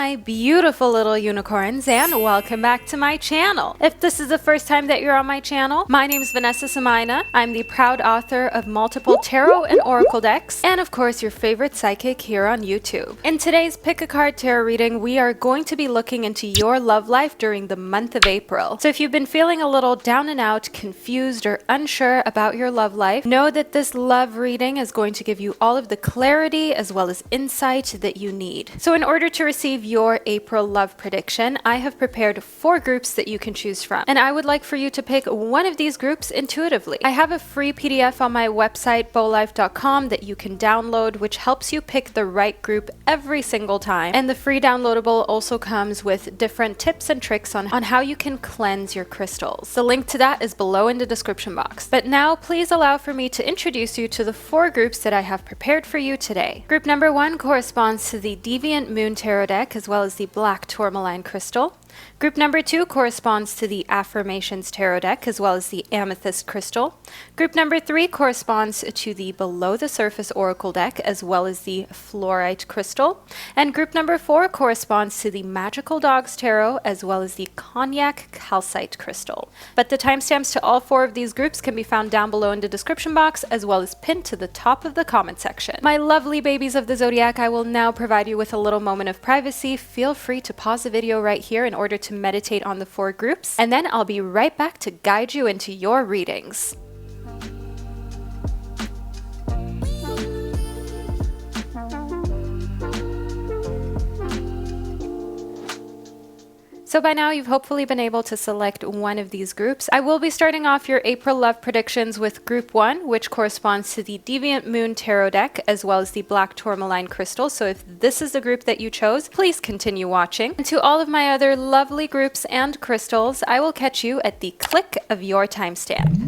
my beautiful little unicorns, and welcome back to my channel. If this is the first time that you're on my channel, my name is Vanessa Somuayina. I'm the proud author of multiple tarot and oracle decks, and of course your favorite psychic here on YouTube. In today's Pick a Card Tarot reading, we are going to be looking into your love life during the month of April. So if you've been feeling a little down and out, confused, or unsure about your love life, know that this love reading is going to give you all of the clarity as well as insight that you need. So in order to receive your April love prediction, I have prepared 4 groups that you can choose from, and I would like for you to pick one of these groups intuitively. I have a free PDF on my website bowlife.com that you can download, which helps you pick the right group every single time, and the free downloadable also comes with different tips and tricks on how you can cleanse your crystals. The link to that is below in the description box. But now please allow for me to introduce you to the 4 groups that I have prepared for you today. Group number 1 corresponds to the Deviant Moon Tarot deck as well as the Black Tourmaline crystal. Group number 2 corresponds to the Affirmations Tarot deck as well as the Amethyst crystal. Group number 3 corresponds to the Below the Surface Oracle deck as well as the Fluorite crystal. And group number 4 corresponds to the Magical Dogs Tarot as well as the Cognac Calcite crystal. But the timestamps to all 4 of these groups can be found down below in the description box as well as pinned to the top of the comment section. My lovely babies of the zodiac, I will now provide you with a little moment of privacy. Feel free to pause the video right here in order to meditate on the 4 groups, and then I'll be right back to guide you into your readings. So by now you've hopefully been able to select one of these groups. I will be starting off your April love predictions with group 1, which corresponds to the Deviant Moon Tarot deck as well as the Black Tourmaline crystal. So if this is the group that you chose, please continue watching. And to all of my other lovely groups and crystals, I will catch you at the click of your timestamp.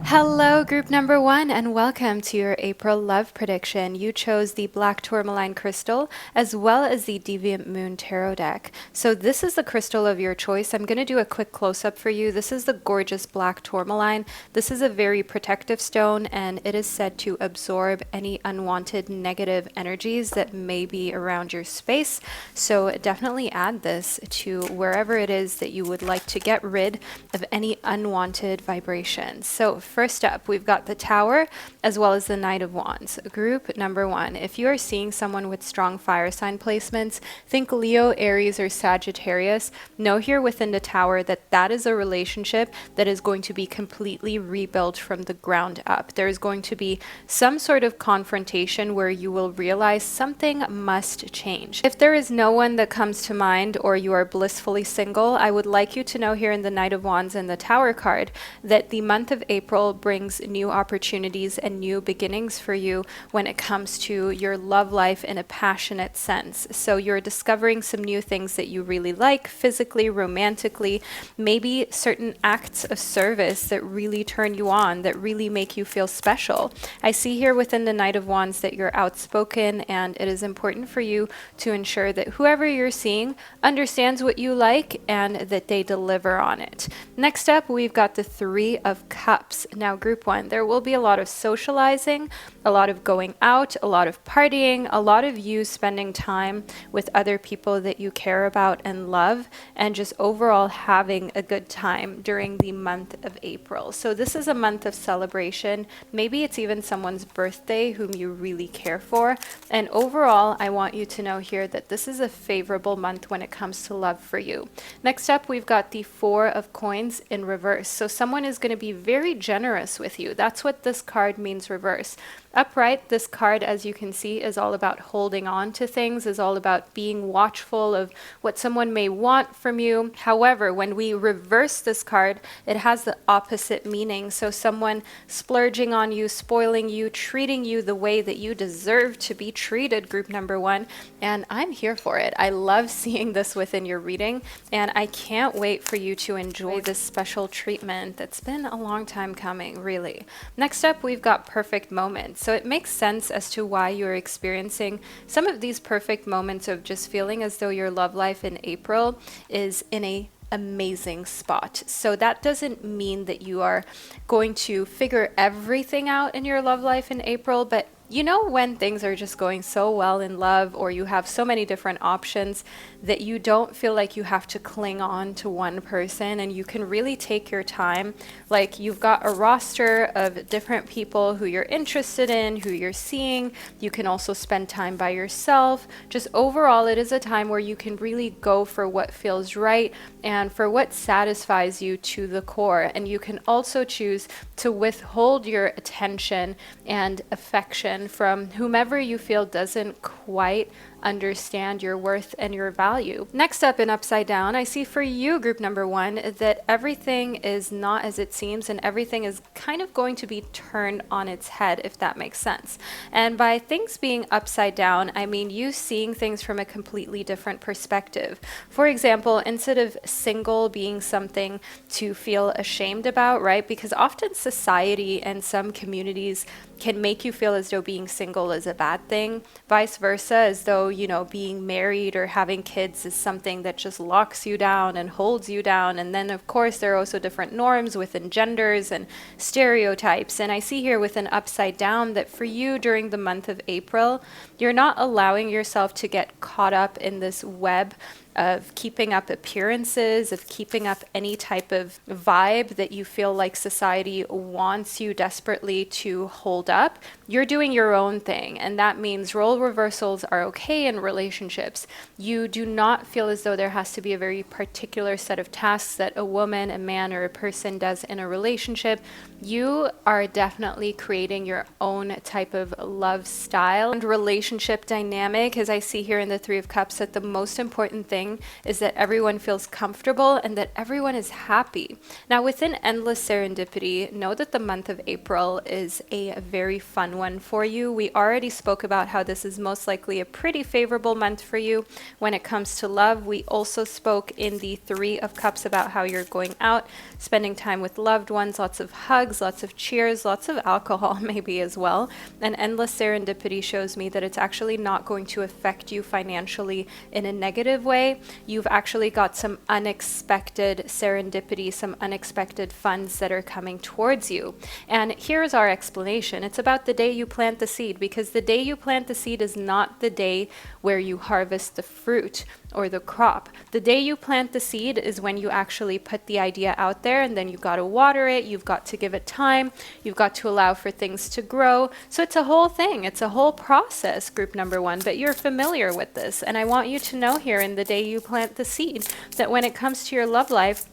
Hello group number 1 and welcome to your April love prediction. You chose the Black Tourmaline crystal as well as the Deviant Moon Tarot deck. So this is the crystal of your choice. I'm going to do a quick close-up for you. This is the gorgeous Black Tourmaline. This is a very protective stone, and it is said to absorb any unwanted negative energies that may be around your space. So definitely add this to wherever it is that you would like to get rid of any unwanted vibrations. So first up, we've got the Tower as well as the Knight of Wands. Group number 1. If you are seeing someone with strong fire sign placements, think Leo, Aries, or Sagittarius. Know here within the Tower that that is a relationship that is going to be completely rebuilt from the ground up. There is going to be some sort of confrontation where you will realize something must change. If there is no one that comes to mind or you are blissfully single, I would like you to know here in the Knight of Wands and the Tower card that the month of April brings new opportunities and new beginnings for you when it comes to your love life in a passionate sense. So you're discovering some new things that you really like physically, romantically, maybe certain acts of service that really turn you on, that really make you feel special. I see here within the Knight of Wands that you're outspoken, and it is important for you to ensure that whoever you're seeing understands what you like and that they deliver on it. Next up, we've got the 3 of Cups. Now, group 1, there will be a lot of socializing, a lot of going out, a lot of partying, a lot of you spending time with other people that you care about and love, and just overall having a good time during the month of April. So this is a month of celebration. Maybe it's even someone's birthday whom you really care for. And overall, I want you to know here that this is a favorable month when it comes to love for you. Next up, we've got the 4 of Coins in reverse. So someone is going to be very generous with you. That's what this card means reverse. Upright, this card, as you can see, is all about holding on to things, is all about being watchful of what someone may want from you. However, when we reverse this card, it has the opposite meaning. So someone splurging on you, spoiling you, treating you the way that you deserve to be treated, group number 1. And I'm here for it. I love seeing this within your reading, and I can't wait for you to enjoy this special treatment that's been a long time coming, really. Next up, we've got perfect moments. So it makes sense as to why you're experiencing some of these perfect moments of just feeling as though your love life in April is in a amazing spot. So that doesn't mean that you are going to figure everything out in your love life in April, but You know, when things are just going so well in love, or you have so many different options that you don't feel like you have to cling on to one person and you can really take your time. Like, you've got a roster of different people who you're interested in, who you're seeing. You can also spend time by yourself. Just overall, it is a time where you can really go for what feels right and for what satisfies you to the core. And you can also choose to withhold your attention and affection from whomever you feel doesn't quite understand your worth and your value. Next up in Upside Down, I see for you, group number 1, that everything is not as it seems and everything is kind of going to be turned on its head, if that makes sense. And by things being upside down, I mean you seeing things from a completely different perspective. For example, instead of single being something to feel ashamed about, right? Because often society and some communities can make you feel as though being single is a bad thing, vice versa, as though, you know, being married or having kids is something that just locks you down and holds you down. And then, of course, there are also different norms within genders and stereotypes. And I see here with an upside down that for you during the month of April, you're not allowing yourself to get caught up in this web of keeping up appearances, of keeping up any type of vibe that you feel like society wants you desperately to hold up. You're doing your own thing, and that means role reversals are okay in relationships. You do not feel as though there has to be a very particular set of tasks that a woman, a man, or a person does in a relationship. You are definitely creating your own type of love style and relationship dynamic, as I see here in the Three of Cups, that the most important thing is that everyone feels comfortable and that everyone is happy. Now, within Endless Serendipity, know that the month of April is a very fun one for you. We already spoke about how this is most likely a pretty favorable month for you when it comes to love. We also spoke in the Three of Cups about how you're going out, spending time with loved ones, lots of hugs, lots of cheers, lots of alcohol maybe as well. And Endless Serendipity shows me that it's actually not going to affect you financially in a negative way. You've actually got some unexpected serendipity, some unexpected funds that are coming towards you. And here's our explanation. It's about the day you plant the seed, because the day you plant the seed is not the day where you harvest the fruit or the crop. The day you plant the seed is when you actually put the idea out there, and then you've got to water it, you've got to give it time, you've got to allow for things to grow. So it's a whole thing, it's a whole process, group number 1, but you're familiar with this. And I want you to know here in the day you plant the seed that when it comes to your love life,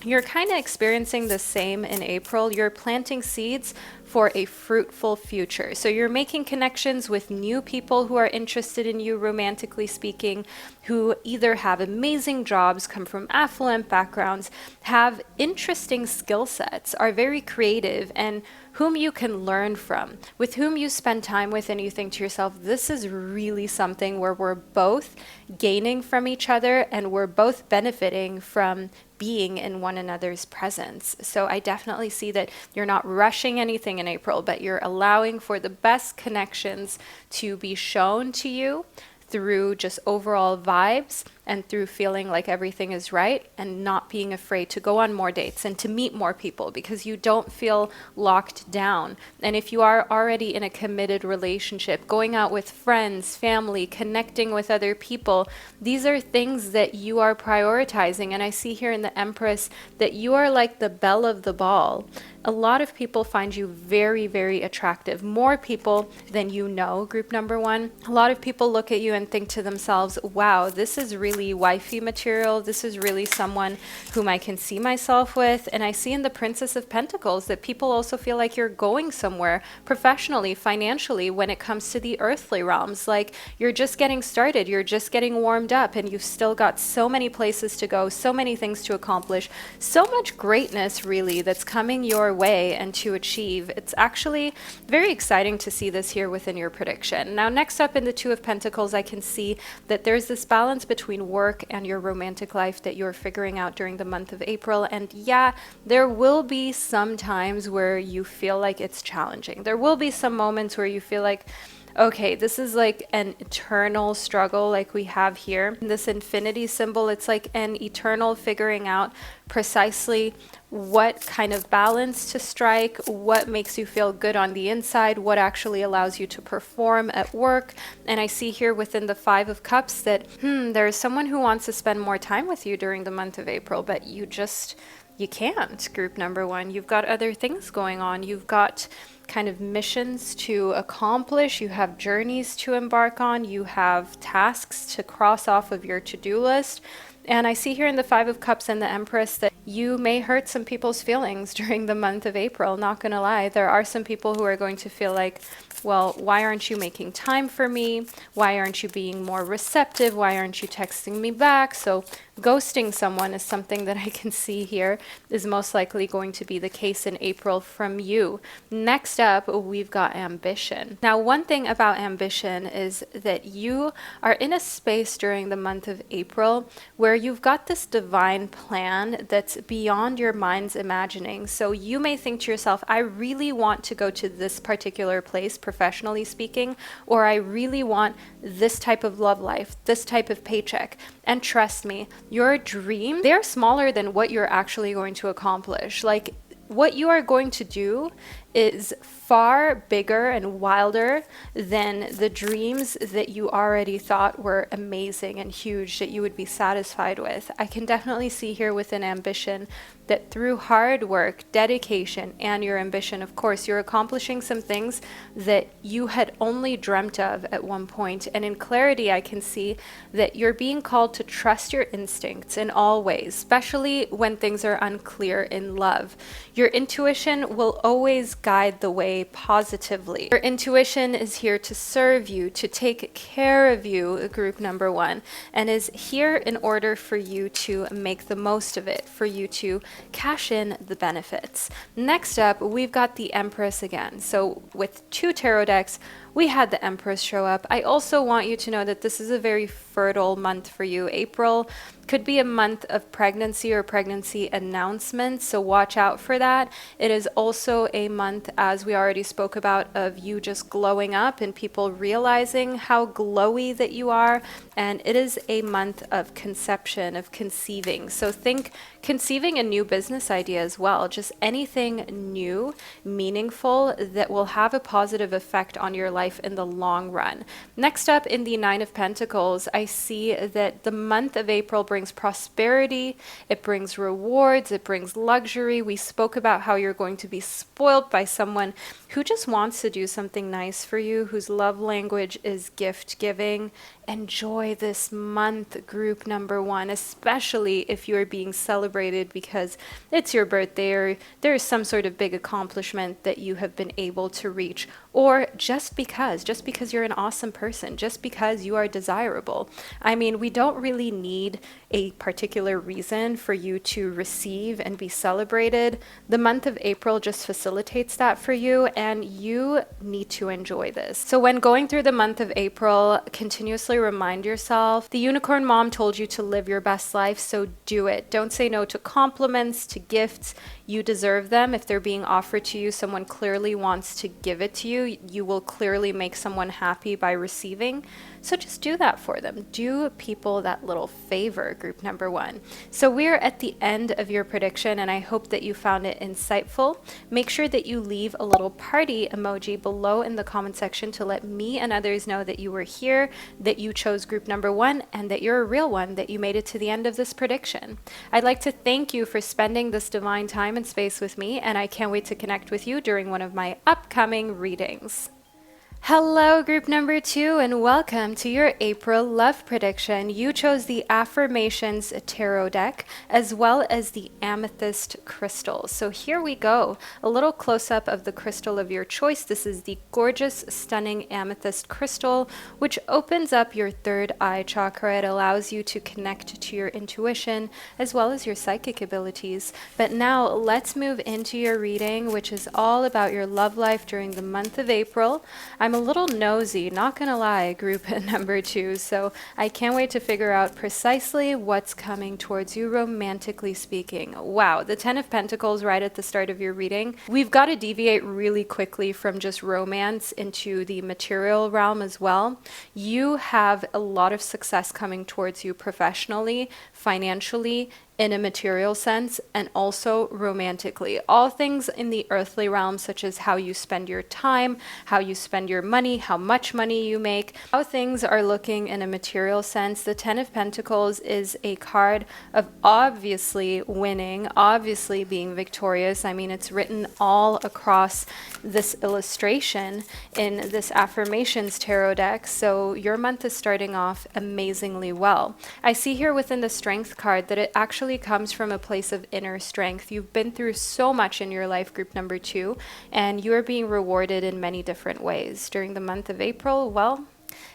you're kind of experiencing the same in April. You're planting seeds for a fruitful future. So you're making connections with new people who are interested in you, romantically speaking, who either have amazing jobs, come from affluent backgrounds, have interesting skill sets, are very creative, and whom you can learn from, with whom you spend time with, and you think to yourself, this is really something where we're both gaining from each other and we're both benefiting from being in one another's presence. So I definitely see that you're not rushing anything in April, but you're allowing for the best connections to be shown to you through just overall vibes and through feeling like everything is right and not being afraid to go on more dates and to meet more people because you don't feel locked down. And if you are already in a committed relationship, going out with friends, family, connecting with other people, these are things that you are prioritizing. And I see here in the Empress that you are like the belle of the ball. A lot of people find you very, very attractive. More people than you know, group number 1. A lot of people look at you and think to themselves, wow, this is really wifey material. This is really someone whom I can see myself with. And I see in the Princess of Pentacles that people also feel like you're going somewhere professionally, financially, when it comes to the earthly realms. Like you're just getting started, you're just getting warmed up, and you've still got so many places to go, so many things to accomplish, so much greatness really that's coming your way and to achieve. It's actually very exciting to see this here within your prediction. Now, next up in the Two of Pentacles, I can see that there's this balance between work and your romantic life that you're figuring out during the month of April. And yeah, there will be some times where you feel like it's challenging. There will be some moments where you feel like, Okay, this is like an eternal struggle like we have here. This infinity symbol, it's like an eternal figuring out precisely what kind of balance to strike, what makes you feel good on the inside, what actually allows you to perform at work. And I see here within the Five of Cups that there is someone who wants to spend more time with you during the month of April, but you can't, group number one. You've got other things going on. You've got kind of missions to accomplish. You have journeys to embark on. You have tasks to cross off of your to-do list. And I see here in the Five of Cups and the Empress that you may hurt some people's feelings during the month of April. Not gonna lie, there are some people who are going to feel like, well, why aren't you making time for me? Why aren't you being more receptive? Why aren't you texting me back? So ghosting someone is something that I can see here is most likely going to be the case in April from you. Next up, we've got ambition. Now, one thing about ambition is that you are in a space during the month of April where you've got this divine plan that's beyond your mind's imagining. So you may think to yourself, I really want to go to this particular place, professionally speaking, or I really want this type of love life, this type of paycheck. And trust me, your dreams, they're smaller than what you're actually going to accomplish. Like, what you are going to do is far bigger and wilder than the dreams that you already thought were amazing and huge that you would be satisfied with. I can definitely see here with an ambition that through hard work, dedication, and your ambition, of course, you're accomplishing some things that you had only dreamt of at one point. And in clarity, I can see that you're being called to trust your instincts in all ways, especially when things are unclear in love. Your intuition will always guide the way positively. Your intuition is here to serve you, to take care of you, group number one, and is here in order for you to make the most of it, for you to cash in the benefits. Next up, we've got the Empress again. So with two tarot decks, we had the Empress show up. I also want you to know that this is a very fertile month for you. April could be a month of pregnancy or pregnancy announcements, so watch out for that. It is also a month, as we already spoke about, of you just glowing up and people realizing how glowy that you are. And it is a month of conception, of conceiving. So think conceiving a new business idea as well, just anything new, meaningful, that will have a positive effect on your life in the long run. Next up, in the Nine of Pentacles, I see that the month of April brings prosperity, it brings rewards, it brings luxury. We spoke about how you're going to be spoiled by someone who just wants to do something nice for you, whose love language is gift giving. Enjoy this month, group number one, especially if you are being celebrated because it's your birthday or there is some sort of big accomplishment that you have been able to reach, or just because you're an awesome person, just because you are desirable. I mean, we don't really need a particular reason for you to receive and be celebrated. The month of April just facilitates that for you, and you need to enjoy this. So when going through the month of April, continuously remind yourself, the unicorn mom told you to live your best life, so do it. Don't say no to compliments, to gifts. You deserve them. If they're being offered to you, someone clearly wants to give it to you. You will clearly make someone happy by receiving. So just do that for them. Do people that little favor, group number one. So we're at the end of your prediction, and I hope that you found it insightful. Make sure that you leave a little party emoji below in the comment section to let me and others know that you were here, that you chose group number one, and that you're a real one, that you made it to the end of this prediction. I'd like to thank you for spending this divine time and space with me, and I can't wait to connect with you during one of my upcoming readings. Hello, group number two, and welcome to your April love prediction. You chose the Affirmations Tarot deck as well as the Amethyst crystal. So here we go, a little close-up of the crystal of your choice. This is the gorgeous, stunning Amethyst crystal, which opens up your third eye chakra. It allows you to connect to your intuition as well as your psychic abilities. But now let's move into your reading, which is all about your love life during the month of April. I'm a little nosy, not gonna lie, group number 2, so I can't wait to figure out precisely what's coming towards you romantically speaking. Wow, the Ten of Pentacles right at the start of your reading. We've got to deviate really quickly from just romance into the material realm as well. You have a lot of success coming towards you professionally, financially, in a material sense, and also romantically. All things in the earthly realm, such as how you spend your time, how you spend your money, how much money you make, how things are looking in a material sense. The Ten of Pentacles is a card of obviously winning, obviously being victorious. I mean, it's written all across this illustration in this affirmations tarot deck. So your month is starting off amazingly well. I see here within the Strength card that it actually comes from a place of inner strength. You've been through so much in your life, group number 2, and you are being rewarded in many different ways. During the month of April, well,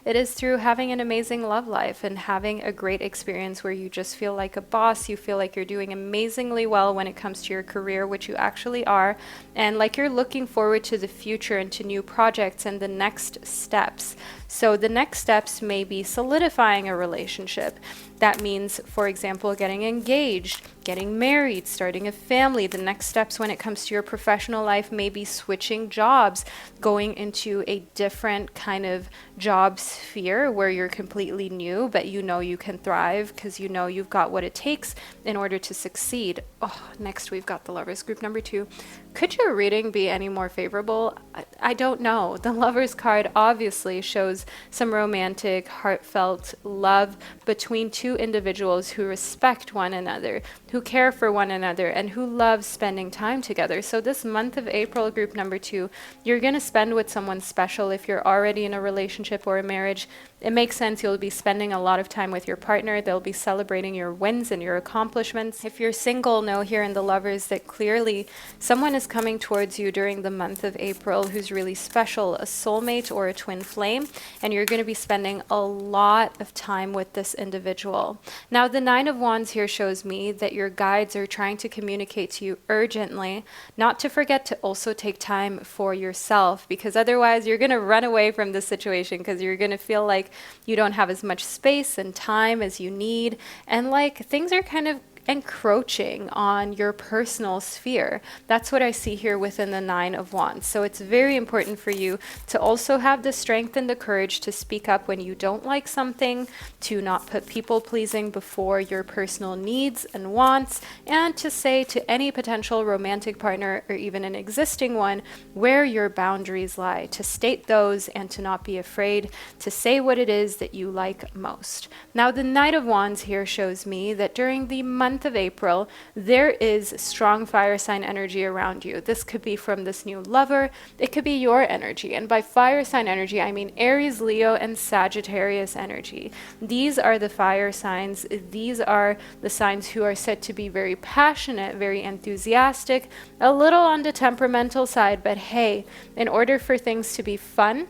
it is through having an amazing love life and having a great experience where you just feel like a boss. You feel like you're doing amazingly well when it comes to your career, which you actually are, and like you're looking forward to the future and to new projects and the next steps. So the next steps may be solidifying a relationship. That means, for example, getting engaged, getting married, starting a family. The next steps when it comes to your professional life may be switching jobs, going into a different kind of job sphere where you're completely new, but you know you can thrive because you know you've got what it takes in order to succeed. Oh, next we've got the Lovers, group number 2. Could your reading be any more favorable? I don't know. The Lovers card obviously shows some romantic, heartfelt love between two individuals who respect one another, who care for one another, and who love spending time together. So this month of April, group number 2, you're going to spend with someone special. If you're already in a relationship or a marriage, it makes sense. You'll be spending a lot of time with your partner. They'll be celebrating your wins and your accomplishments. If you're single, know here in the Lovers that clearly someone is coming towards you during the month of April who's really special, a soulmate or a twin flame, and you're going to be spending a lot of time with this individual. Now, the Nine of Wands here shows me that your guides are trying to communicate to you urgently, not to forget to also take time for yourself, because otherwise you're going to run away from this situation because you're going to feel like you don't have as much space and time as you need, and like things are kind of encroaching on your personal sphere. That's what I see here within the Nine of Wands. So it's very important for you to also have the strength and the courage to speak up when you don't like something, to not put people pleasing before your personal needs and wants, and to say to any potential romantic partner or even an existing one where your boundaries lie, to state those and to not be afraid to say what it is that you like most. Now, the Knight of Wands here shows me that during the month of April, there is strong fire sign energy around you. This could be from this new lover. It could be your energy. And by fire sign energy, I mean Aries, Leo, and Sagittarius energy. These are the fire signs. These are the signs who are said to be very passionate, very enthusiastic, a little on the temperamental side, but hey, in order for things to be fun,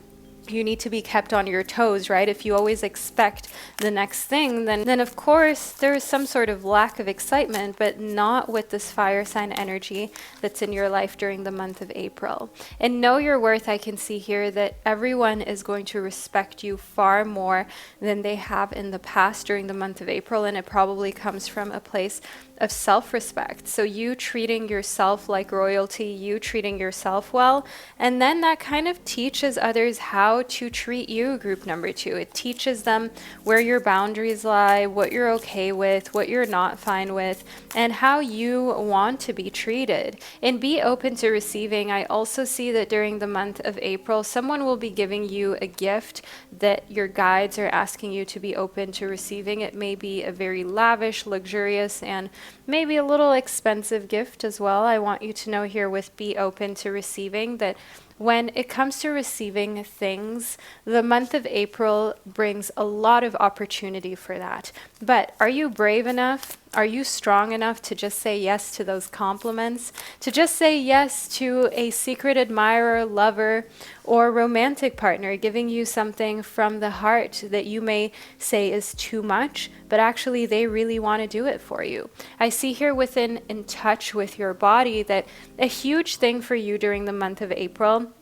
you need to be kept on your toes, right? If you always expect the next thing, then of course there is some sort of lack of excitement, but not with this fire sign energy that's in your life during the month of April. And know your worth. I can see here that everyone is going to respect you far more than they have in the past during the month of April, and it probably comes from a place of self-respect. So you treating yourself like royalty, you treating yourself well, and then that kind of teaches others how to treat you, group number 2. It teaches them where your boundaries lie, what you're okay with, what you're not fine with, and how you want to be treated. And be open to receiving. I also see that during the month of April, someone will be giving you a gift that your guides are asking you to be open to receiving. It may be a very lavish, luxurious, and maybe a little expensive gift as well. I want you to know here with be open to receiving that when it comes to receiving things, the month of April brings a lot of opportunity for that. But are you brave enough? Are you strong enough to just say yes to those compliments? To just say yes to a secret admirer, lover, or romantic partner giving you something from the heart that you may say is too much, but actually they really want to do it for you. I see here within In Touch with Your Body that a huge thing for you during the month of April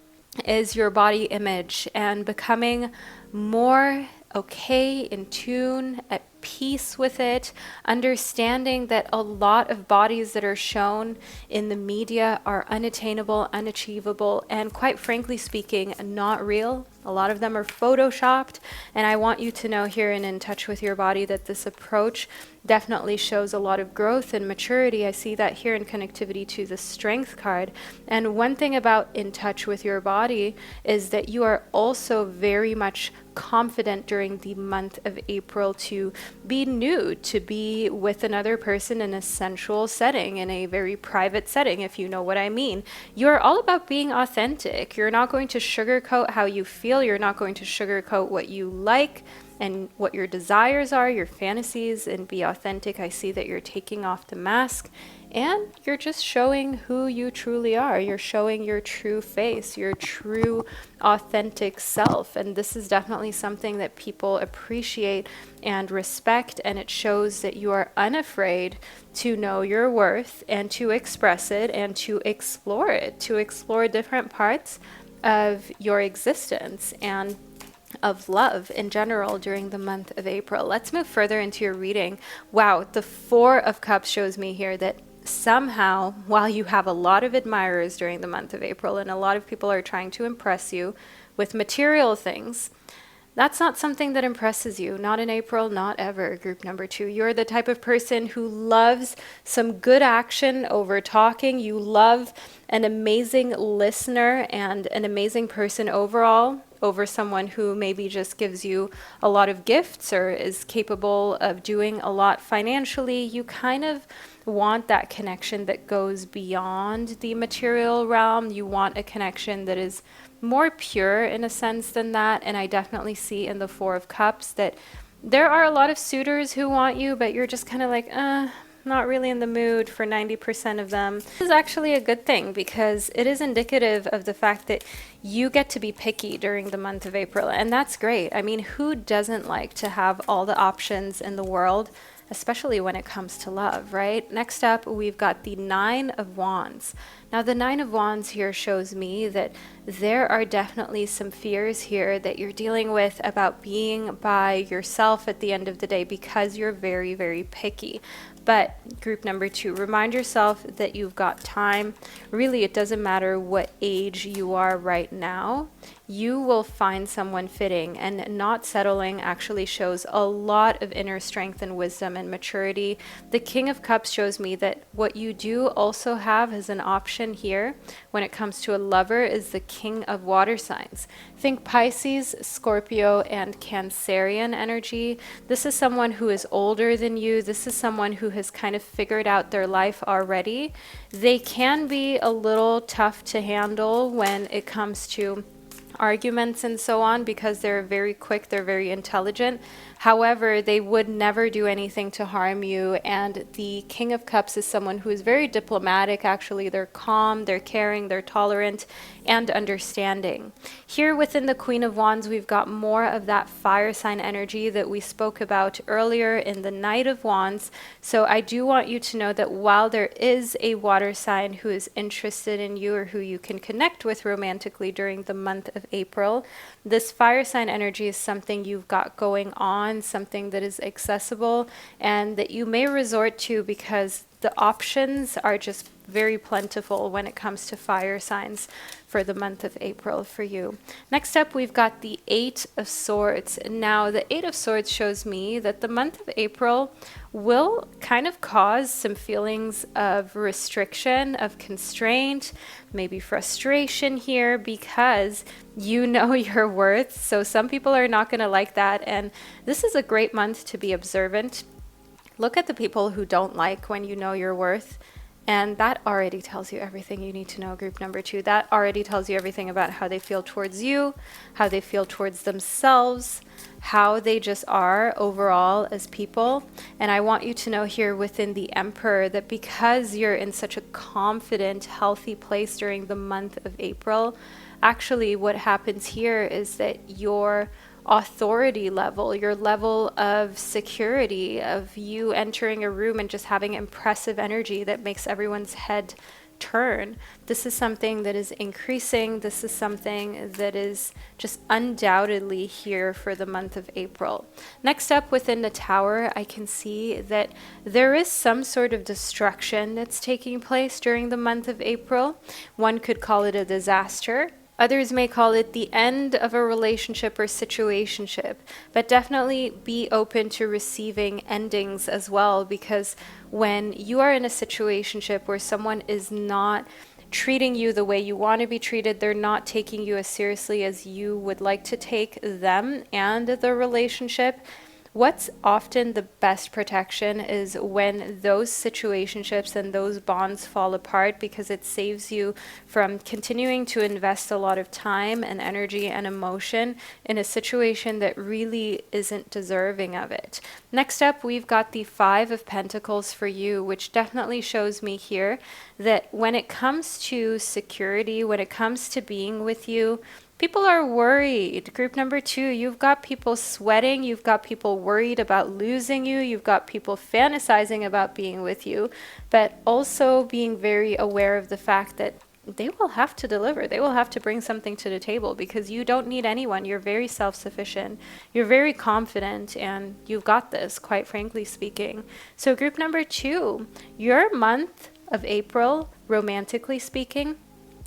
is your body image and becoming more okay, in tune, at peace with it, understanding that a lot of bodies that are shown in the media are unattainable, unachievable, and quite frankly speaking, not real. A lot of them are photoshopped, and I want you to know here in Touch with Your Body that this approach definitely shows a lot of growth and maturity. I see that here in connectivity to the Strength card. And one thing about In Touch with Your Body is that you are also very much confident during the month of April to be nude, to be with another person in a sensual setting, in a very private setting, if you know what I mean. You're all about being authentic. You're not going to sugarcoat how you feel. You're not going to sugarcoat what you like and what your desires are, your fantasies, and be authentic. I see that you're taking off the mask and you're just showing who you truly are. You're showing your true face, your true authentic self. And this is definitely something that people appreciate and respect. And it shows that you are unafraid to know your worth and to express it and to explore different parts of your existence and of love in general during the month of April. Let's move further into your reading. Wow, the Four of Cups shows me here that somehow, while you have a lot of admirers during the month of April and a lot of people are trying to impress you with material things, that's not something that impresses you. Not in April, not ever, group number 2. You're the type of person who loves some good action over talking. You love an amazing listener and an amazing person overall over someone who maybe just gives you a lot of gifts or is capable of doing a lot financially. You kind of want that connection that goes beyond the material realm. You want a connection that is more pure in a sense than that. And I definitely see in the Four of Cups that there are a lot of suitors who want you, but you're just kind of like, not really in the mood for 90% of them. This is actually a good thing because it is indicative of the fact that you get to be picky during the month of April. And that's great. I mean, who doesn't like to have all the options in the world, especially when it comes to love, right? Next up, we've got the Nine of Wands. Now, the Nine of Wands here shows me that there are definitely some fears here that you're dealing with about being by yourself at the end of the day because you're very, very picky. But group number 2, remind yourself that you've got time. Really, it doesn't matter what age you are right now. You will find someone fitting, and not settling actually shows a lot of inner strength and wisdom and maturity. The King of Cups shows me that what you do also have as an option here when it comes to a lover is the King of Water signs. Think Pisces, Scorpio, and Cancerian energy. This is someone who is older than you. This is someone who has kind of figured out their life already. They can be a little tough to handle when it comes to arguments and so on because they're very quick, they're very intelligent. However, they would never do anything to harm you. And the King of Cups is someone who is very diplomatic, actually. They're calm, they're caring, they're tolerant, and understanding. Here within the Queen of Wands, we've got more of that fire sign energy that we spoke about earlier in the Knight of Wands. So I do want you to know that while there is a water sign who is interested in you or who you can connect with romantically during the month of April, this fire sign energy is something you've got going on, something that is accessible and that you may resort to because the options are just very plentiful when it comes to fire signs for the month of April for you. Next up, we've got the Eight of Swords. Now, the Eight of Swords shows me that the month of April will kind of cause some feelings of restriction, of constraint, maybe frustration here because you know your worth. So some people are not going to like that. And this is a great month to be observant. Look at the people who don't like when you know your worth. And that already tells you everything you need to know, group number 2. That already tells you everything about how they feel towards you, how they feel towards themselves, how they just are overall as people. And I want you to know here within the Emperor that because you're in such a confident, healthy place during the month of April, actually what happens here is that your authority level, your level of security, of you entering a room and just having impressive energy that makes everyone's head turn. This is something that is increasing. This is something that is just undoubtedly here for the month of April. Next up within the tower, I can see that there is some sort of destruction that's taking place during the month of April. One could call it a disaster. Others may call it the end of a relationship or situationship, but definitely be open to receiving endings as well, because when you are in a situationship where someone is not treating you the way you want to be treated, they're not taking you as seriously as you would like to take them and the relationship, what's often the best protection is when those situationships and those bonds fall apart, because it saves you from continuing to invest a lot of time and energy and emotion in a situation that really isn't deserving of it. Next up, we've got the Five of Pentacles for you, which definitely shows me here that when it comes to security, when it comes to being with you, people are worried. Group number 2, you've got people sweating. You've got people worried about losing you. You've got people fantasizing about being with you, but also being very aware of the fact that they will have to deliver. They will have to bring something to the table, because you don't need anyone. You're very self-sufficient. You're very confident, and you've got this, quite frankly speaking. So group number 2, your month of April, romantically speaking,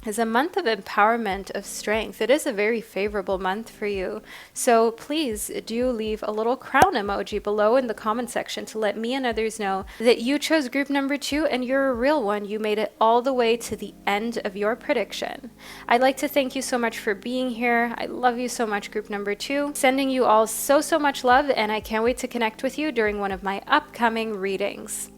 is a month of empowerment, of strength. It is a very favorable month for you. So please do leave a little crown emoji below in the comment section to let me and others know that you chose group number 2 and you're a real one. You made it all the way to the end of your prediction. I'd like to thank you so much for being here. I love you so much, group number 2. Sending you all so much love, and I can't wait to connect with you during one of my upcoming readings.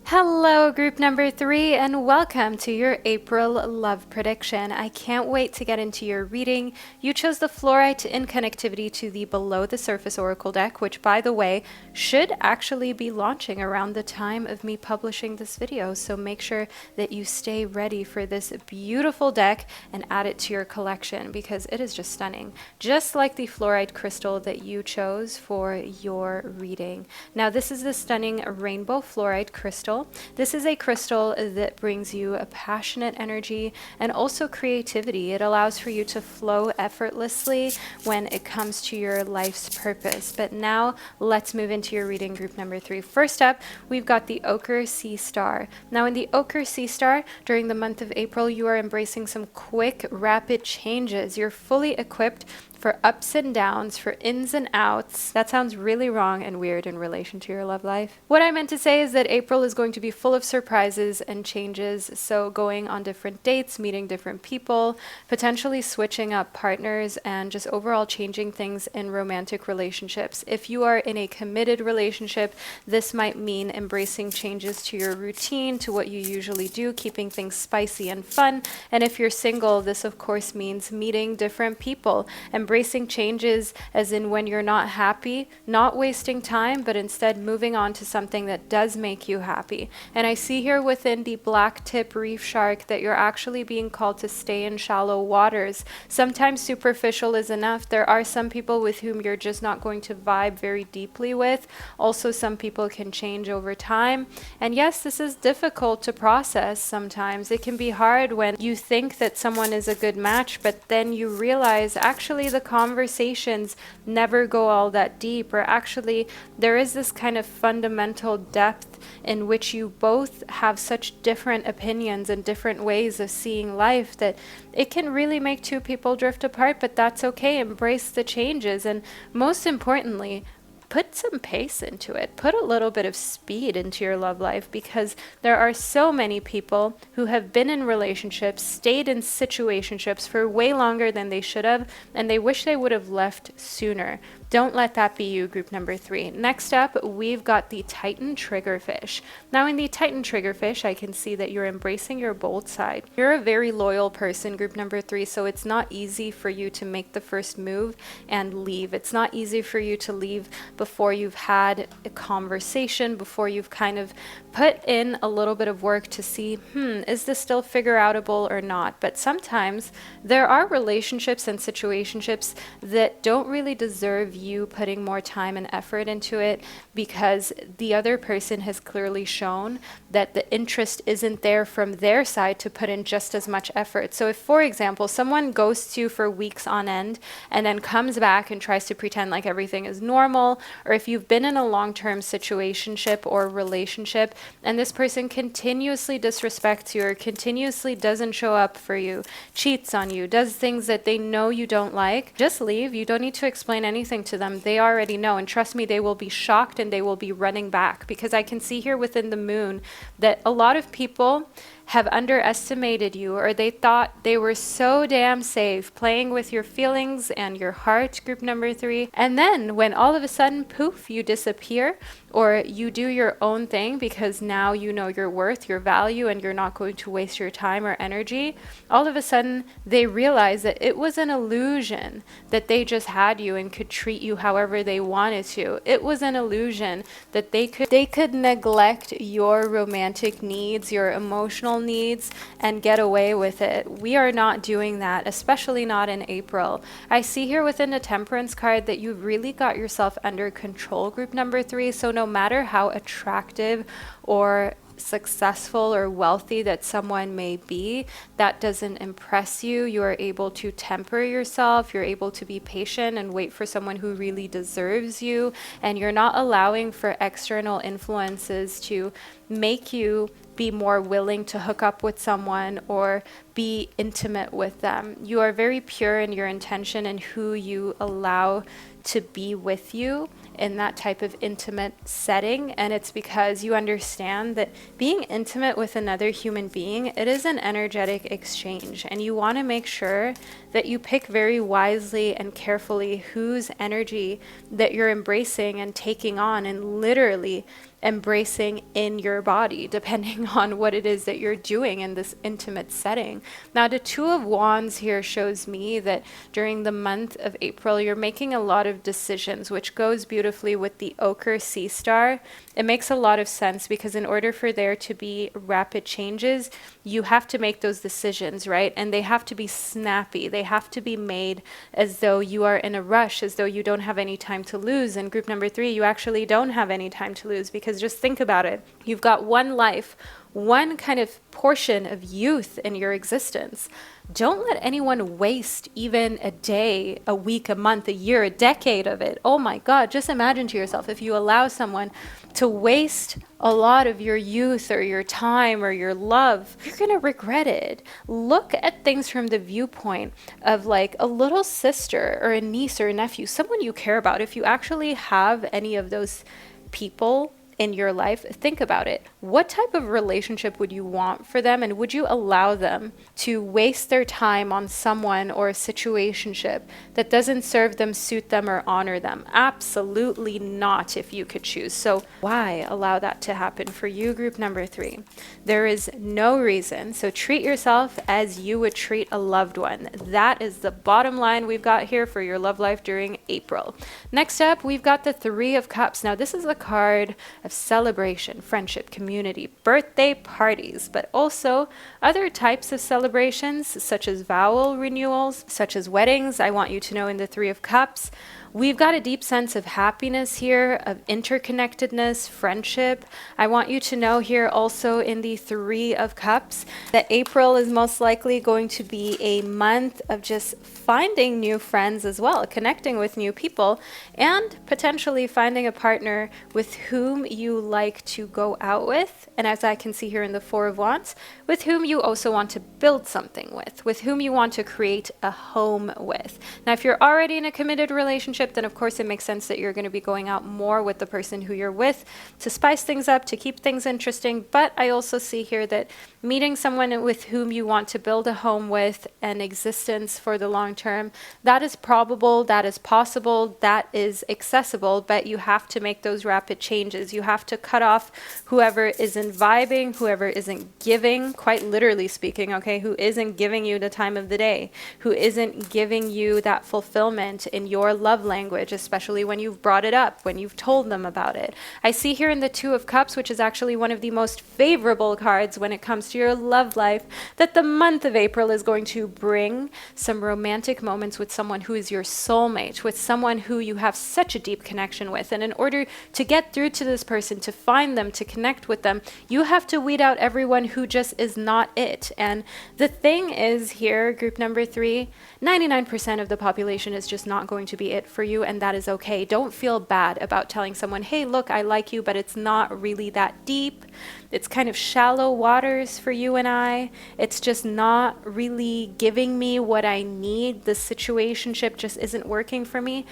Hello, group number 3, and welcome to your April love prediction. I can't wait to get into your reading. You chose the Fluorite in connectivity to the Below the Surface Oracle deck, which, by the way, should actually be launching around the time of me publishing this video. So make sure that you stay ready for this beautiful deck and add it to your collection, because it is just stunning. Just like the Fluorite crystal that you chose for your reading. Now, this is the stunning rainbow Fluorite crystal. This is a crystal that brings you a passionate energy and also creativity. It allows for you to flow effortlessly when it comes to your life's purpose. But now let's move into your reading, group number 3. First up, we've got the Ochre Sea Star. Now in the Ochre Sea Star, during the month of April, you are embracing some quick, rapid changes. You're fully equipped for ups and downs, for ins and outs. That sounds really wrong and weird in relation to your love life. What I meant to say is that April is going to be full of surprises and changes. So going on different dates, meeting different people, potentially switching up partners, and just overall changing things in romantic relationships. If you are in a committed relationship, this might mean embracing changes to your routine, to what you usually do, keeping things spicy and fun. And if you're single, this of course means meeting different people, embracing changes as in when you're not happy, not wasting time, but instead moving on to something that does make you happy. And I see here within the black tip reef shark that you're actually being called to stay in shallow waters. Sometimes superficial is enough. There are some people with whom you're just not going to vibe very deeply with. Also, some people can change over time. And yes, this is difficult to process sometimes. It can be hard when you think that someone is a good match, but then you realize actually the conversations never go all that deep, or actually there is this kind of fundamental depth in which you both have such different opinions and different ways of seeing life that it can really make two people drift apart. But that's okay. Embrace the changes, and most importantly, put some pace into it. Put a little bit of speed into your love life, because there are so many people who have been in relationships, stayed in situationships for way longer than they should have, and they wish they would have left sooner. Don't let that be you, group number 3. Next up, we've got the Titan Triggerfish. Now in the Titan Triggerfish, I can see that you're embracing your bold side. You're a very loyal person, group number 3, so it's not easy for you to make the first move and leave. It's not easy for you to leave before you've had a conversation, before you've kind of put in a little bit of work to see, is this still figure outable or not? But sometimes there are relationships and situationships that don't really deserve you putting more time and effort into it, because the other person has clearly shown that the interest isn't there from their side to put in just as much effort. So if, for example, someone ghosts you for weeks on end and then comes back and tries to pretend like everything is normal, or if you've been in a long-term situationship or relationship and this person continuously disrespects you or continuously doesn't show up for you, cheats on you, does things that they know you don't like, just leave. You don't need to explain anything to them. They already know. And trust me, they will be shocked and they will be running back, because I can see here within the moon that a lot of people have underestimated you, or they thought they were so damn safe playing with your feelings and your heart, group number 3. And then when all of a sudden, poof, you disappear, or you do your own thing because now you know your worth, your value, and you're not going to waste your time or energy, all of a sudden they realize that it was an illusion that they just had you and could treat you however they wanted to. It was an illusion that they could neglect your romantic needs, your emotional needs, and get away with it. We are not doing that, especially not in April. I see here within the Temperance card that you really got yourself under control, group number 3. So no matter how attractive or successful or wealthy that someone may be, that doesn't impress you. You are able to temper yourself. You're able to be patient and wait for someone who really deserves you. And you're not allowing for external influences to make you be more willing to hook up with someone or be intimate with them. You are very pure in your intention and who you allow to be with you in that type of intimate setting. And it's because you understand that being intimate with another human being, it is an energetic exchange, and you want to make sure that you pick very wisely and carefully whose energy that you're embracing and taking on and literally embracing in your body, depending on what it is that you're doing in this intimate setting. Now, the Two of Wands here shows me that during the month of April, you're making a lot of decisions, which goes beautifully with the ochre sea star. It makes a lot of sense because in order for there to be rapid changes, you have to make those decisions, right? And they have to be snappy. They have to be made as though you are in a rush, as though you don't have any time to lose. And group number 3, you actually don't have any time to lose, because just think about it. You've got one life, one kind of portion of youth in your existence. Don't let anyone waste even a day, a week, a month, a year, a decade of it. Oh my God, just imagine to yourself if you allow someone to waste a lot of your youth or your time or your love, you're going to regret it. Look at things from the viewpoint of like a little sister or a niece or a nephew, someone you care about. If you actually have any of those people in your life, think about it. What type of relationship would you want for them? And would you allow them to waste their time on someone or a situationship that doesn't serve them, suit them, or honor them? Absolutely not, if you could choose. So why allow that to happen for you, group number 3? There is no reason. So treat yourself as you would treat a loved one. That is the bottom line we've got here for your love life during April. Next up, we've got the Three of Cups. Now, this is a card of celebration, friendship, community, birthday parties, but also other types of celebrations such as vow renewals, such as weddings. I want you to know in the Three of Cups, we've got a deep sense of happiness here, of interconnectedness, friendship. I want you to know here also in the Three of Cups that April is most likely going to be a month of just finding new friends as well, connecting with new people, and potentially finding a partner with whom you like to go out with. And as I can see here in the Four of Wands, with whom you also want to build something with whom you want to create a home with. Now, if you're already in a committed relationship, then of course it makes sense that you're going to be going out more with the person who you're with to spice things up, to keep things interesting. But I also see here that meeting someone with whom you want to build a home with an existence for the long term, that is probable, that is possible, that is accessible, but you have to make those rapid changes. You have to cut off whoever isn't vibing, whoever isn't giving, quite literally speaking, okay, who isn't giving you the time of the day, who isn't giving you that fulfillment in your love language, especially when you've brought it up, when you've told them about it. I see here in the Two of Cups, which is actually one of the most favorable cards when it comes to your love life, that the month of April is going to bring some romantic moments with someone who is your soulmate, with someone who you have such a deep connection with. And in order to get through to this person, to find them, to connect with them, you have to weed out everyone who just is not it. And the thing is here, group number 3, 99% of the population is just not going to be it for you, and that is okay. Don't feel bad about telling someone, hey, look, I like you, but it's not really that deep. It's kind of shallow waters for you and I. It's just not really giving me what I need. The situationship just isn't working for me.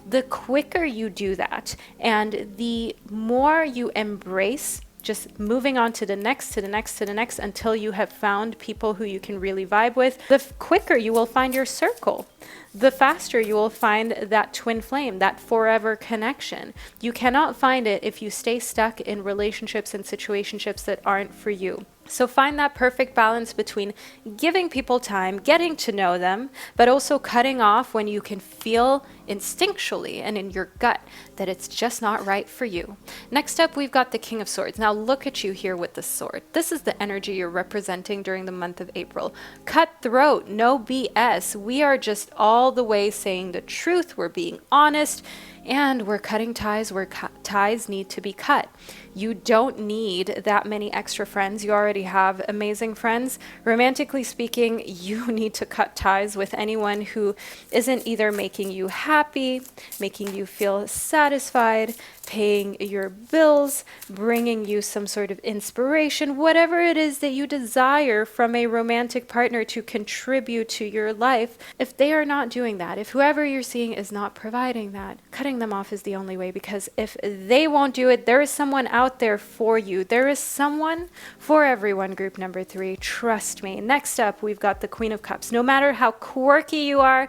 The quicker you do that, and the more you embrace just moving on to the next, to the next, to the next, until you have found people who you can really vibe with, the quicker you will find your circle. The faster you will find that twin flame, that forever connection. You cannot find it if you stay stuck in relationships and situationships that aren't for you. So find that perfect balance between giving people time, getting to know them, but also cutting off when you can feel instinctually and in your gut that it's just not right for you. Next up, we've got the King of Swords. Now look at you here with the sword. This is the energy you're representing during the month of April. Cutthroat, no BS. We are just all the way saying the truth. We're being honest. And we're cutting ties where ties need to be cut. You don't need that many extra friends. You already have amazing friends. Romantically speaking, you need to cut ties with anyone who isn't either making you happy, making you feel satisfied, paying your bills, bringing you some sort of inspiration, whatever it is that you desire from a romantic partner to contribute to your life. If they are not doing that, if whoever you're seeing is not providing that, cutting them off is the only way, because if they won't do it, there is someone out there for you. There is someone for everyone, group number 3. Trust me. Next up, we've got the Queen of Cups. No matter how quirky you are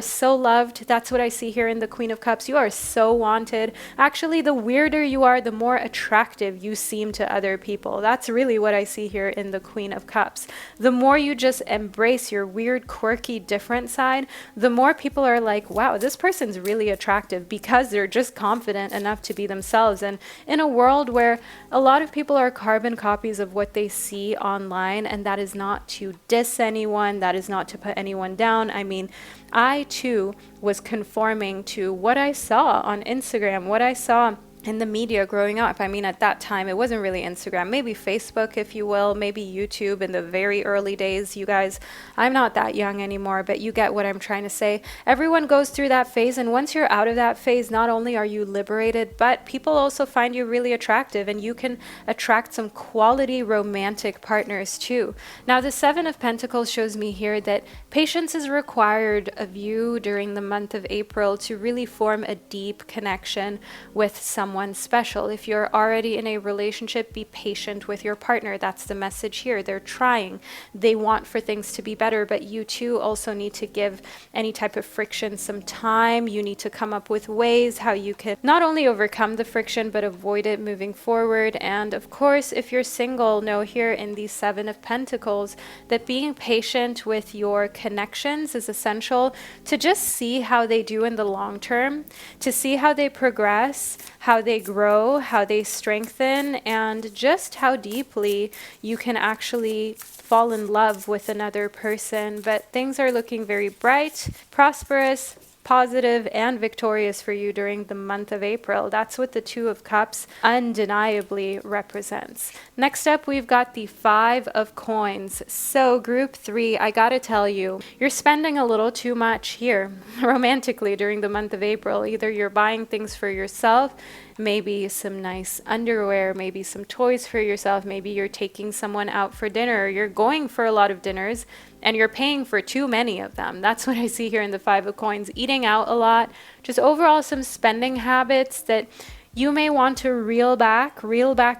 so loved. That's what I see here in the Queen of Cups. You are so wanted. Actually, the weirder you are, the more attractive you seem to other people. That's really what I see here in the Queen of Cups. The more you just embrace your weird, quirky, different side, the more people are like, wow, this person's really attractive, because they're just confident enough to be themselves. And in a world where a lot of people are carbon copies of what they see online, and that is not to diss anyone, that is not to put anyone down. I mean, I too was conforming to what I saw on Instagram, what I saw in the media growing up. I mean, at that time, it wasn't really Instagram, maybe Facebook, if you will, maybe YouTube in the very early days. You guys, I'm not that young anymore, but you get what I'm trying to say. Everyone goes through that phase, and once you're out of that phase, not only are you liberated, but people also find you really attractive, and you can attract some quality romantic partners too. Now, the Seven of Pentacles shows me here that patience is required of you during the month of April to really form a deep connection with someone special. If you're already in a relationship, be patient with your partner. That's the message here. They're trying. They want for things to be better, but you too also need to give any type of friction some time. You need to come up with ways how you can not only overcome the friction, but avoid it moving forward. And of course, if you're single, know here in the Seven of Pentacles that being patient with your connections is essential to just see how they do in the long term, to see how they progress, how they grow, how they strengthen, and just how deeply you can actually fall in love with another person. But things are looking very bright, prosperous, positive, and victorious for you during the month of April. That's what the Two of Cups undeniably represents. Next up, we've got the Five of Coins. So group 3, I gotta tell you, you're spending a little too much here romantically during the month of April. Either you're buying things for yourself, maybe some nice underwear, maybe some toys for yourself, maybe you're taking someone out for dinner, or you're going for a lot of dinners and you're paying for too many of them. That's what I see here in the Five of Coins. Eating out a lot, just overall some spending habits that you may want to reel back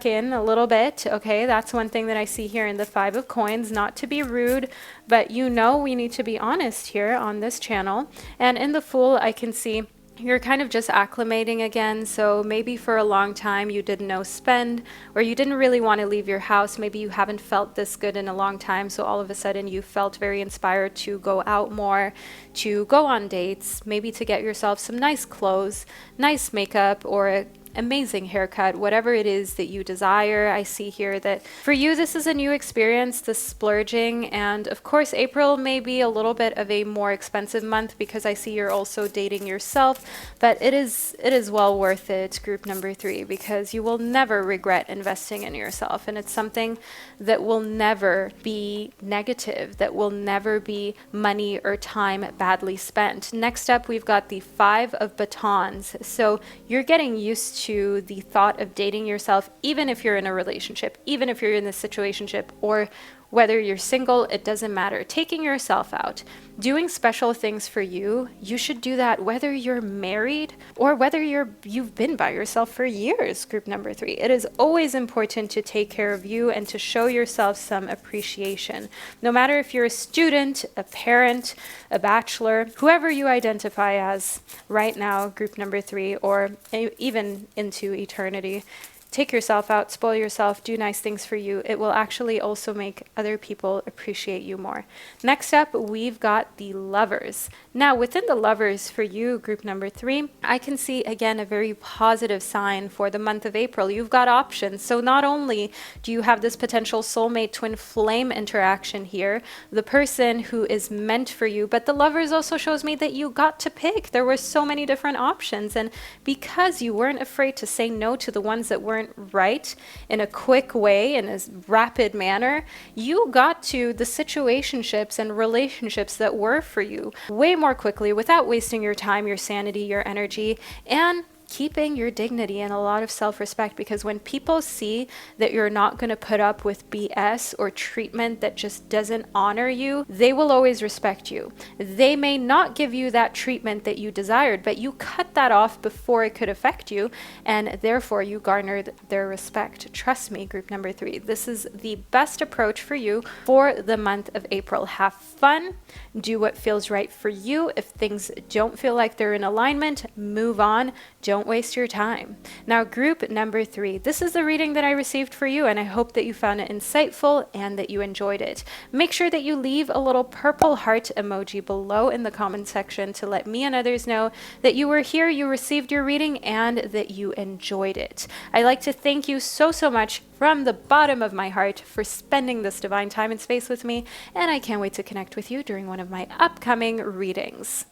in a little bit. Okay, that's one thing that I see here in the Five of Coins. Not to be rude, but we need to be honest here on this channel. And in the Fool, I can see you're kind of just acclimating again. So maybe for a long time you did no spend, or you didn't really want to leave your house. Maybe you haven't felt this good in a long time. So all of a sudden you felt very inspired to go out more, to go on dates, maybe to get yourself some nice clothes, nice makeup, or a amazing haircut, whatever it is that you desire. I see here that for you, this is a new experience, the splurging. And of course, April may be a little bit of a more expensive month because I see you're also dating yourself, but it is well worth it, group number 3, because you will never regret investing in yourself. And it's something that will never be negative, that will never be money or time badly spent. Next up, we've got the 5 of batons. So you're getting used to the thought of dating yourself, even if you're in a relationship, even if you're in a situationship, or whether you're single, it doesn't matter. Taking yourself out, doing special things for you, you should do that whether you're married or whether you've been by yourself for years, group number 3. It is always important to take care of you and to show yourself some appreciation. No matter if you're a student, a parent, a bachelor, whoever you identify as right now, group number 3, or even into eternity. Take yourself out, spoil yourself, do nice things for you. It will actually also make other people appreciate you more. Next up, we've got the lovers. Now, within the lovers for you, group number 3, I can see again a very positive sign for the month of April. You've got options. So not only do you have this potential soulmate twin flame interaction here, the person who is meant for you, but the lovers also shows me that you got to pick. There were so many different options. And because you weren't afraid to say no to the ones that weren't right in a quick way, in a rapid manner, you got to the situationships and relationships that were for you way more quickly without wasting your time, your sanity, your energy, and keeping your dignity and a lot of self-respect. Because when people see that you're not going to put up with BS or treatment that just doesn't honor you, they will always respect you. They may not give you that treatment that you desired, but you cut that off before it could affect you, and therefore you garnered their respect. Trust me, group number 3, this is the best approach for you for the month of April. Have fun, do what feels right for you. If things don't feel like they're in alignment, move on. Don't waste your time. Now, group number 3, this is the reading that I received for you, and I hope that you found it insightful and that you enjoyed it. Make sure that you leave a little purple heart emoji below in the comment section to let me and others know that you were here, you received your reading, and that you enjoyed it. I'd like to thank you so much from the bottom of my heart for spending this divine time and space with me, and I can't wait to connect with you during one of my upcoming readings.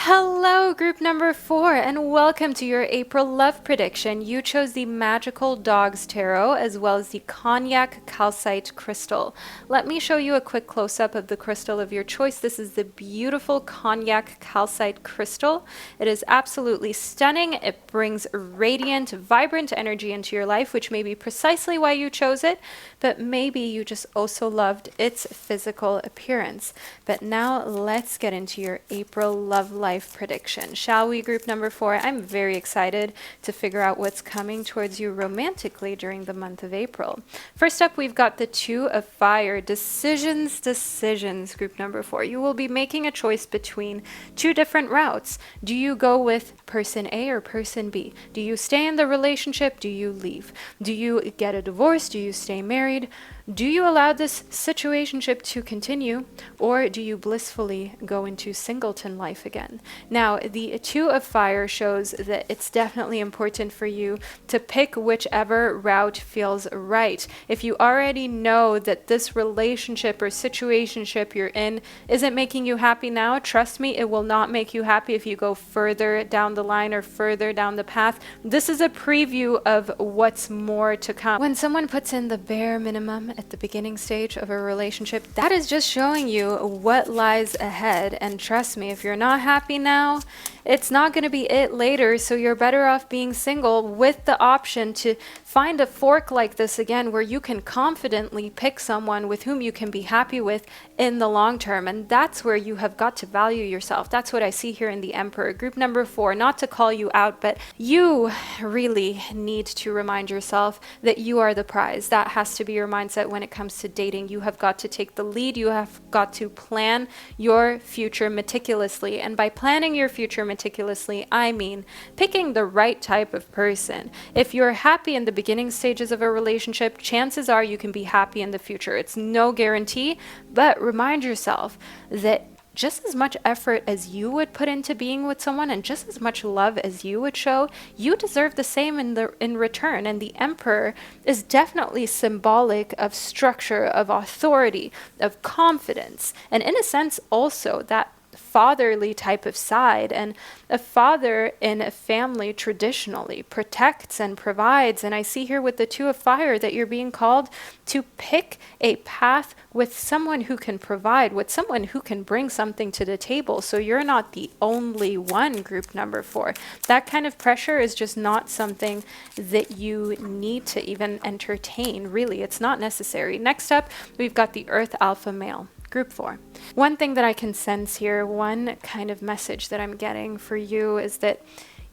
Hello, group number 4, and welcome to your April love prediction. You chose the Magical Dogs Tarot as well as the Cognac Calcite Crystal. Let me show you a quick close-up of the crystal of your choice. This is the beautiful Cognac Calcite Crystal. It is absolutely stunning. It brings radiant, vibrant energy into your life, which may be precisely why you chose it, but maybe you just also loved its physical appearance. But now let's get into your April love life prediction. Shall we, group number 4? I'm very excited to figure out what's coming towards you romantically during the month of April. First up, we've got the 2 of Fire. Decisions, group number 4. You will be making a choice between 2 different routes. Do you go with person A or person B? Do you stay in the relationship? Do you leave? Do you get a divorce? Do you stay married? Do you allow this situationship to continue, or do you blissfully go into singleton life again? Now, the 2 of Fire shows that it's definitely important for you to pick whichever route feels right. If you already know that this relationship or situationship you're in isn't making you happy now, trust me, it will not make you happy if you go further down the line or further down the path. This is a preview of what's more to come. When someone puts in the bare minimum at the beginning stage of a relationship, that is just showing you what lies ahead. And trust me, if you're not happy now, it's not going to be it later. So you're better off being single with the option to find a fork like this again, where you can confidently pick someone with whom you can be happy with in the long term. And that's where you have got to value yourself. That's what I see here in the Emperor. Group number 4, not to call you out, but you really need to remind yourself that you are the prize. That has to be your mindset when it comes to dating. You have got to take the lead. You have got to plan your future meticulously. And by planning your future meticulously, I mean picking the right type of person. If you're happy in the beginning stages of a relationship, chances are you can be happy in the future. It's no guarantee, but remind yourself that just as much effort as you would put into being with someone and just as much love as you would show, you deserve the same in return. And the Emperor is definitely symbolic of structure, of authority, of confidence, and in a sense also that fatherly type of side. And a father in a family traditionally protects and provides. And I see here with the Two of Fire that you're being called to pick a path with someone who can provide, with someone who can bring something to the table. So you're not the only one, group number 4. That kind of pressure is just not something that you need to even entertain. Really, it's not necessary. Next up, we've got the Earth Alpha male. Group 4. One thing that I can sense here, one kind of message that I'm getting for you is that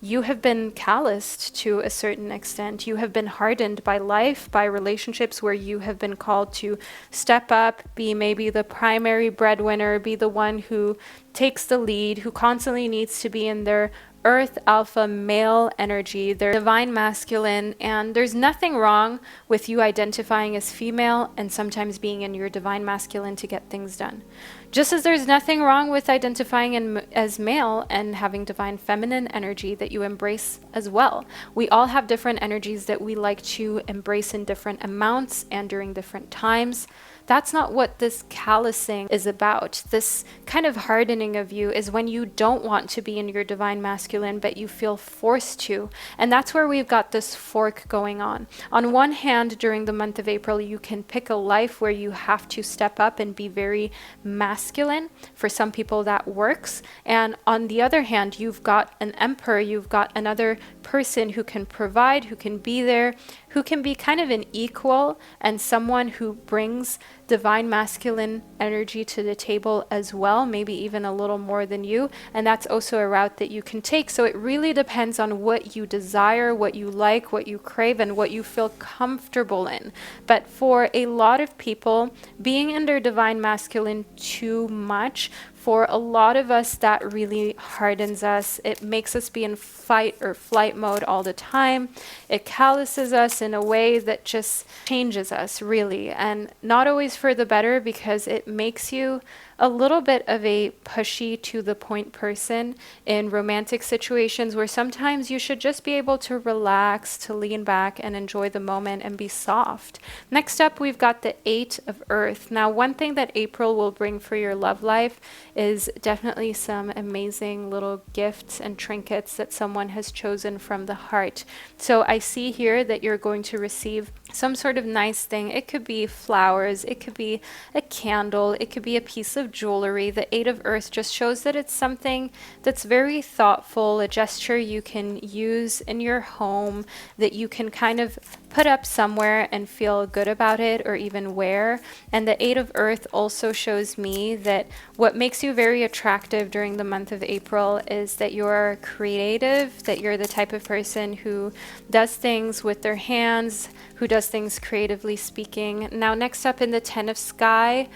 you have been calloused to a certain extent. You have been hardened by life, by relationships where you have been called to step up, be maybe the primary breadwinner, be the one who takes the lead, who constantly needs to be in their Earth Alpha male energy, their divine masculine, and there's nothing wrong with you identifying as female and sometimes being in your divine masculine to get things done. Just as there's nothing wrong with identifying as male and having divine feminine energy that you embrace as well. We all have different energies that we like to embrace in different amounts and during different times. That's not what this callousing is about. This kind of hardening of you is when you don't want to be in your divine masculine, but you feel forced to. And that's where we've got this fork going on. On one hand, during the month of April, you can pick a life where you have to step up and be very masculine. For some people, that works. And on the other hand, you've got an emperor, you've got another person who can provide, who can be there, who can be kind of an equal and someone who brings divine masculine energy to the table as well, maybe even a little more than you. And that's also a route that you can take. So it really depends on what you desire, what you like, what you crave, and what you feel comfortable in. But for a lot of people, being in their divine masculine too much, for a lot of us, that really hardens us. It makes us be in fight or flight mode all the time. It calluses us in a way that just changes us, really. And not always for the better, because it makes you a little bit of a pushy to the point person in romantic situations where sometimes you should just be able to relax, to lean back and enjoy the moment and be soft. Next up, we've got the 8 of Earth. Now, one thing that April will bring for your love life is definitely some amazing little gifts and trinkets that someone has chosen from the heart. So I see here that you're going to receive some sort of nice thing. It could be flowers, it could be a candle, it could be a piece of jewelry. The 8 of Earth just shows that it's something that's very thoughtful, a gesture you can use in your home, that you can kind of put up somewhere and feel good about it or even wear. And the 8 of Earth also shows me that what makes you very attractive during the month of April is that you're creative, that you're the type of person who does things with their hands, who does things creatively speaking. Now, next up in the 10 of Sky,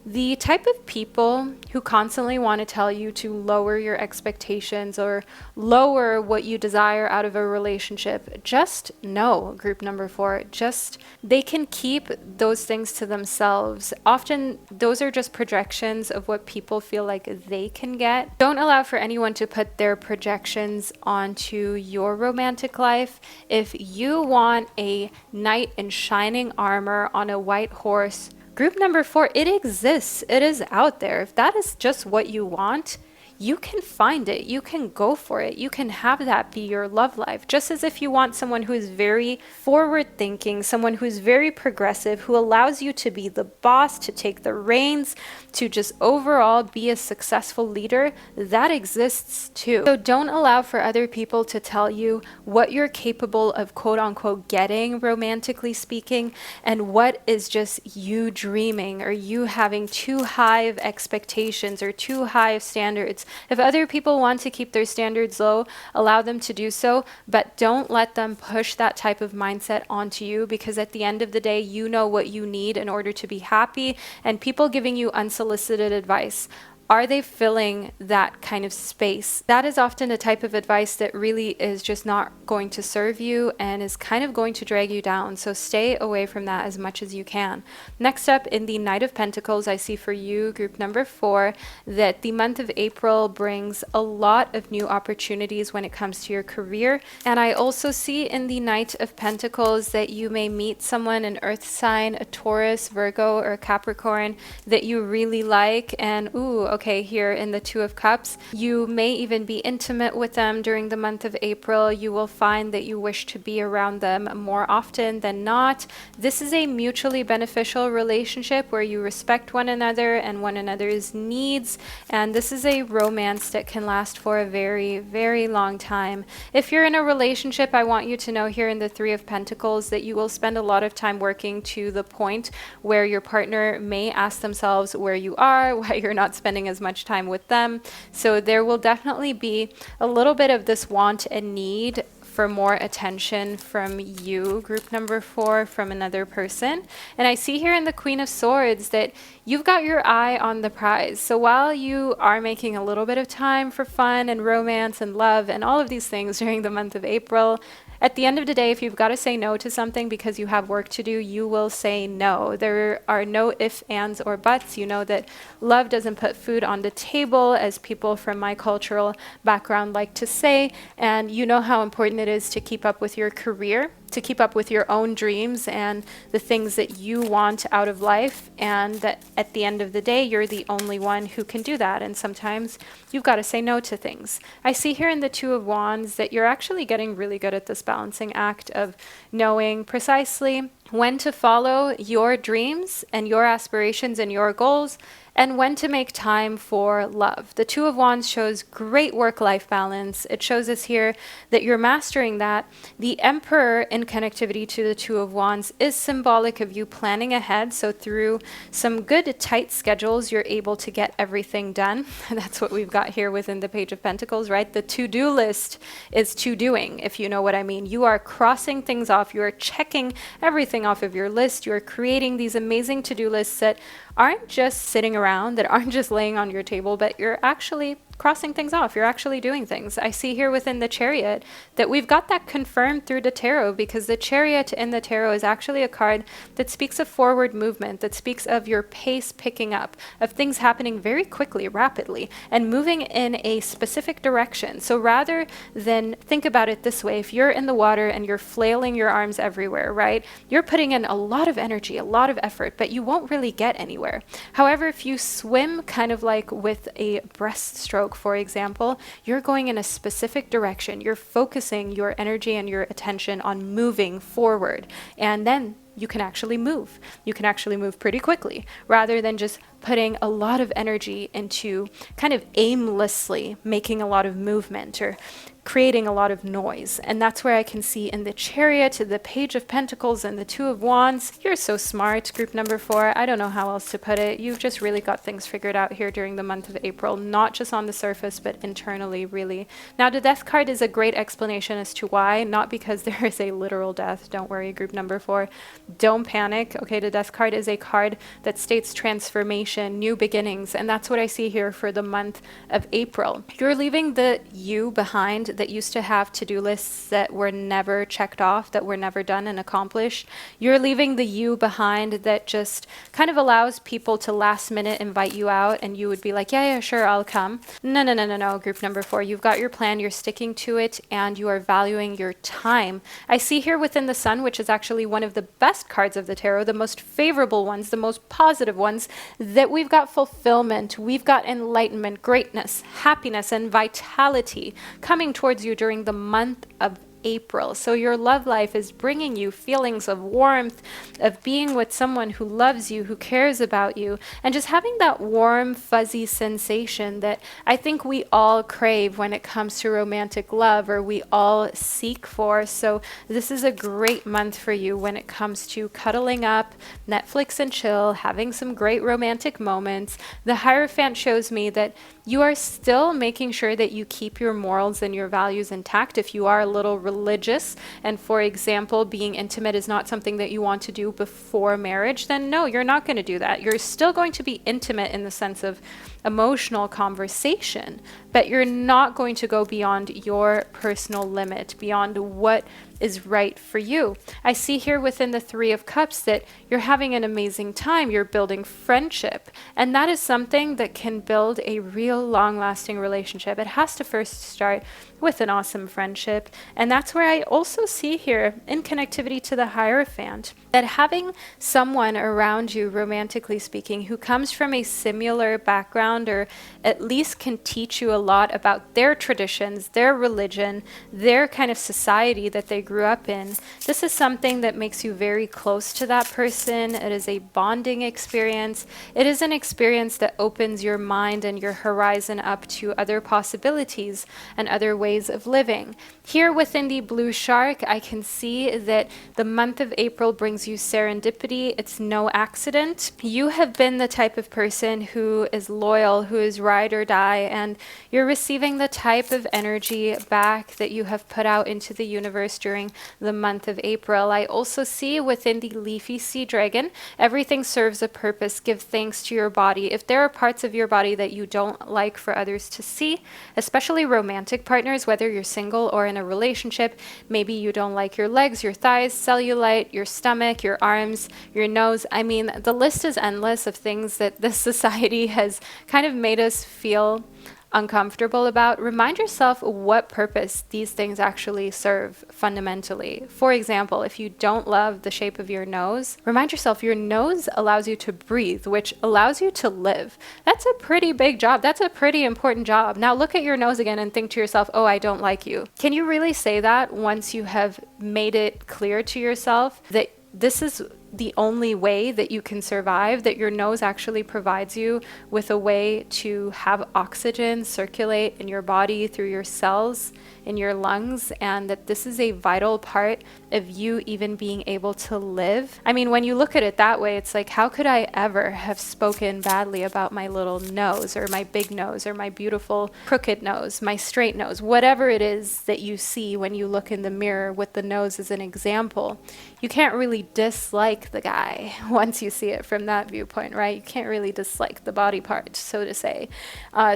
the type of people who constantly want to tell you to lower your expectations or lower what you desire out of a relationship, just know, group number 4, just they can keep those things to themselves. Often those are just projections of what people feel like they can get. Don't allow for anyone to put their projections onto your romantic life. If you want a knight in shining armor on a white horse, group number 4, it exists. It is out there. If that is just what you want, you can find it. You can go for it. You can have that be your love life. Just as if you want someone who is very forward thinking, someone who's very progressive, who allows you to be the boss, to take the reins, to just overall be a successful leader, that exists too. So don't allow for other people to tell you what you're capable of quote unquote getting, romantically speaking, and what is just you dreaming or you having too high of expectations or too high of standards. If other people want to keep their standards low, allow them to do so, but don't let them push that type of mindset onto you, because at the end of the day, you know what you need in order to be happy, and people giving you unsolicited advice Are they filling that kind of space? That is often a type of advice that really is just not going to serve you and is kind of going to drag you down. So stay away from that as much as you can. Next up, in the Knight of Pentacles, I see for you, group number 4, that the month of April brings a lot of new opportunities when it comes to your career. And I also see in the Knight of Pentacles that you may meet someone, an earth sign, a Taurus, Virgo, or Capricorn, that you really like. And okay, here in the Two of Cups, you may even be intimate with them during the month of April. You will find that you wish to be around them more often than not. This is a mutually beneficial relationship where you respect one another and one another's needs, and this is a romance that can last for a very, very long time. If you're in a relationship, I want you to know here in the Three of Pentacles that you will spend a lot of time working to the point where your partner may ask themselves where you are, why you're not spending as much time with them. So there will definitely be a little bit of this want and need for more attention from you, group number 4, from another person. And I see here in the Queen of Swords that you've got your eye on the prize. So while you are making a little bit of time for fun and romance and love and all of these things during the month of April, at the end of the day, if you've got to say no to something because you have work to do, you will say no. There are no ifs, ands, or buts. You know that love doesn't put food on the table, as people from my cultural background like to say. And you know how important it is to keep up with your career, to keep up with your own dreams and the things that you want out of life, and that at the end of the day, you're the only one who can do that. And sometimes you've got to say no to things. I see here in the Two of Wands that you're actually getting really good at this balancing act of knowing precisely when to follow your dreams and your aspirations and your goals, and when to make time for love. The Two of Wands shows great work-life balance. It shows us here that you're mastering that. The Emperor in connectivity to the Two of Wands is symbolic of you planning ahead. So through some good tight schedules, you're able to get everything done. That's what we've got here within the Page of Pentacles, right? The to-do list is to-doing, if you know what I mean. You are crossing things off. You are checking everything off of your list. You are creating these amazing to-do lists that aren't just sitting around, that aren't just laying on your table, but you're actually crossing things off. You're actually doing things. I see here within the Chariot that we've got that confirmed through the tarot, because the Chariot in the tarot is actually a card that speaks of forward movement, that speaks of your pace picking up, of things happening very quickly, rapidly, and moving in a specific direction. So rather than think about it this way, if you're in the water and you're flailing your arms everywhere, right, you're putting in a lot of energy, a lot of effort, but you won't really get anywhere. However, if you swim kind of like with a breaststroke, for example, you're going in a specific direction. You're focusing your energy and your attention on moving forward. And then you can actually move. You can actually move pretty quickly, rather than just putting a lot of energy into kind of aimlessly making a lot of movement or creating a lot of noise. And that's where I can see in the Chariot, the Page of Pentacles, and the Two of Wands. You're so smart, group number 4. I don't know how else to put it. You've just really got things figured out here during the month of April, not just on the surface, but internally, really. Now, the Death card is a great explanation as to why, not because there is a literal death. Don't worry, group number 4. Don't panic. Okay, the Death card is a card that states transformation, new beginnings, and that's what I see here for the month of April. You're leaving the you behind that used to have to-do lists that were never checked off, that were never done and accomplished. You're leaving the you behind that just kind of allows people to last minute invite you out and you would be like, yeah, sure, I'll come. No, group number 4. You've got your plan, you're sticking to it, and you are valuing your time. I see here within the Sun, which is actually one of the best cards of the tarot, the most favorable ones, the most positive ones, that we've got fulfillment, we've got enlightenment, greatness, happiness, and vitality coming towards you during the month of April. So your love life is bringing you feelings of warmth, of being with someone who loves you, who cares about you, and just having that warm, fuzzy sensation that I think we all crave when it comes to romantic love, or we all seek for. So this is a great month for you when it comes to cuddling up, Netflix and chill, having some great romantic moments. The Hierophant shows me that you are still making sure that you keep your morals and your values intact if you are a little religious, and for example, being intimate is not something that you want to do before marriage, then no, you're not going to do that. You're still going to be intimate in the sense of emotional conversation, but you're not going to go beyond your personal limit, beyond what is right for you. I see here within the Three of Cups that you're having an amazing time. You're building friendship, and that is something that can build a real long-lasting relationship. It has to first start with an awesome friendship, and that's where I also see here in connectivity to the Hierophant that having someone around you, romantically speaking, who comes from a similar background or at least can teach you a lot about their traditions, their religion, their kind of society that they grew up in. This is something that makes you very close to that person. It is a bonding experience. It is an experience that opens your mind and your horizon up to other possibilities and other ways of living. Here within the Blue Shark, I can see that the month of April brings you serendipity. It's no accident. You have been the type of person who is loyal, who is ride or die, and you're receiving the type of energy back that you have put out into the universe during the month of April. I also see within the Leafy Sea Dragon, everything serves a purpose. Give thanks to your body. If there are parts of your body that you don't like for others to see, especially romantic partners, whether you're single or in a relationship, maybe you don't like your legs, your thighs, cellulite, your stomach, your arms, your nose. I mean, the list is endless of things that this society has kind of made us feel uncomfortable about. Remind yourself what purpose these things actually serve fundamentally. For example, if you don't love the shape of your nose, remind yourself your nose allows you to breathe, which allows you to live. That's a pretty big job. That's a pretty important job. Now look at your nose again and think to yourself, oh, I don't like you. Can you really say that once you have made it clear to yourself that this is the only way that you can survive, that your nose actually provides you with a way to have oxygen circulate in your body through your cells, in your lungs, and that this is a vital part of you even being able to live? I mean, when you look at it that way, it's like, how could I ever have spoken badly about my little nose or my big nose or my beautiful crooked nose, my straight nose, whatever it is that you see when you look in the mirror with the nose as an example. You can't really dislike the guy once you see it from that viewpoint, right? You can't really dislike the body part, so to say.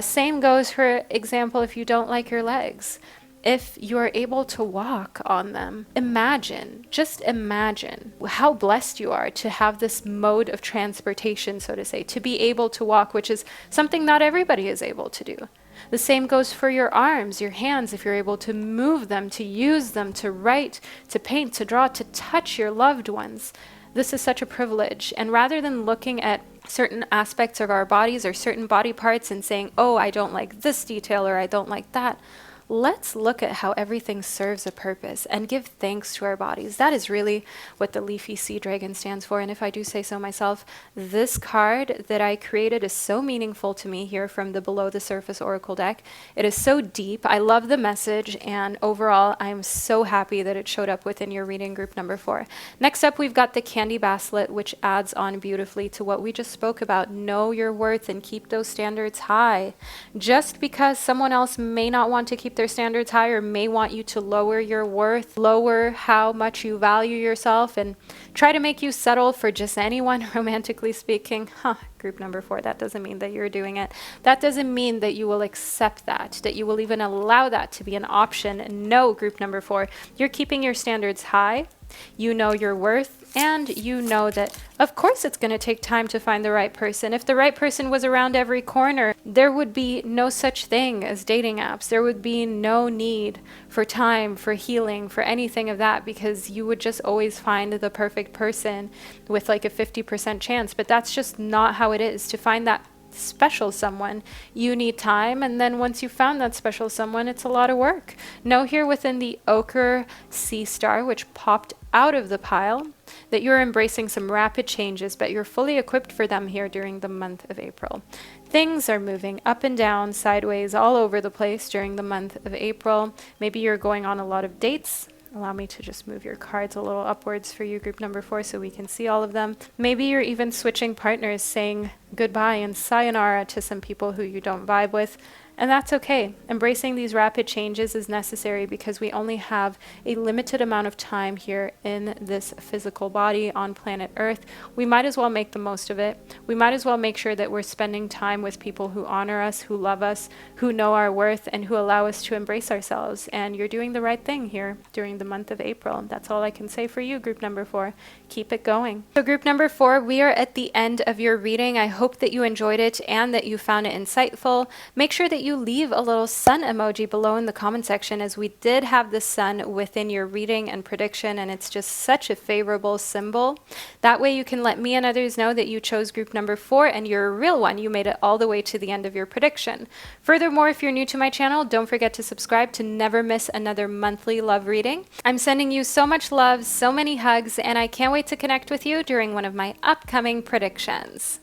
Same goes, for example, if you don't like your legs. If you're able to walk on them, just imagine how blessed you are to have this mode of transportation, so to say, to be able to walk, which is something not everybody is able to do. The same goes for your arms, your hands, if you're able to move them, to use them, to write, to paint, to draw, to touch your loved ones. This is such a privilege. And rather than looking at certain aspects of our bodies or certain body parts and saying, oh, I don't like this detail or I don't like that, let's look at how everything serves a purpose and give thanks to our bodies. That is really what the Leafy Sea Dragon stands for. And if I do say so myself, this card that I created is so meaningful to me here from the Below the Surface Oracle deck. It is so deep. I love the message, and overall, I'm so happy that it showed up within your reading group number 4. Next up, we've got the Candy Baslet, which adds on beautifully to what we just spoke about. Know your worth and keep those standards high. Just because someone else may not want to keep their standards high or may want you to lower your worth, lower how much you value yourself, and try to make you settle for just anyone, romantically speaking. Group number 4, that doesn't mean that you're doing it. That doesn't mean that you will accept that you will even allow that to be an option. No, group number 4, you're keeping your standards high. You know your worth, and you know that, of course, it's going to take time to find the right person. If the right person was around every corner, there would be no such thing as dating apps. There would be no need for time, for healing, for anything of that, because you would just always find the perfect person with like a 50% chance. But that's just not how it is. To find that special someone, you need time, and then once you found that special someone, it's a lot of work. Know here within the Ochre Sea Star, which popped out of the pile, that you're embracing some rapid changes, but you're fully equipped for them here during the month of April. Things are moving up and down, sideways, all over the place during the month of April. Maybe you're going on a lot of dates. Allow me to just move your cards a little upwards for you, group number 4, so we can see all of them. Maybe you're even switching partners, saying goodbye and sayonara to some people who you don't vibe with. And that's okay. Embracing these rapid changes is necessary because we only have a limited amount of time here in this physical body on planet Earth. We might as well make the most of it. We might as well make sure that we're spending time with people who honor us, who love us, who know our worth, and who allow us to embrace ourselves. And you're doing the right thing here during the month of April. That's all I can say for you, group number 4. Keep it going. So group number 4, we are at the end of your reading. I hope that you enjoyed it and that you found it insightful. Make sure that you leave a little sun emoji below in the comment section, as we did have the sun within your reading and prediction, and it's just such a favorable symbol. That way you can let me and others know that you chose group number 4 and you're a real one. You made it all the way to the end of your prediction. Furthermore, if you're new to my channel, don't forget to subscribe to never miss another monthly love reading. I'm sending you so much love, so many hugs, and I can't wait to connect with you during one of my upcoming predictions.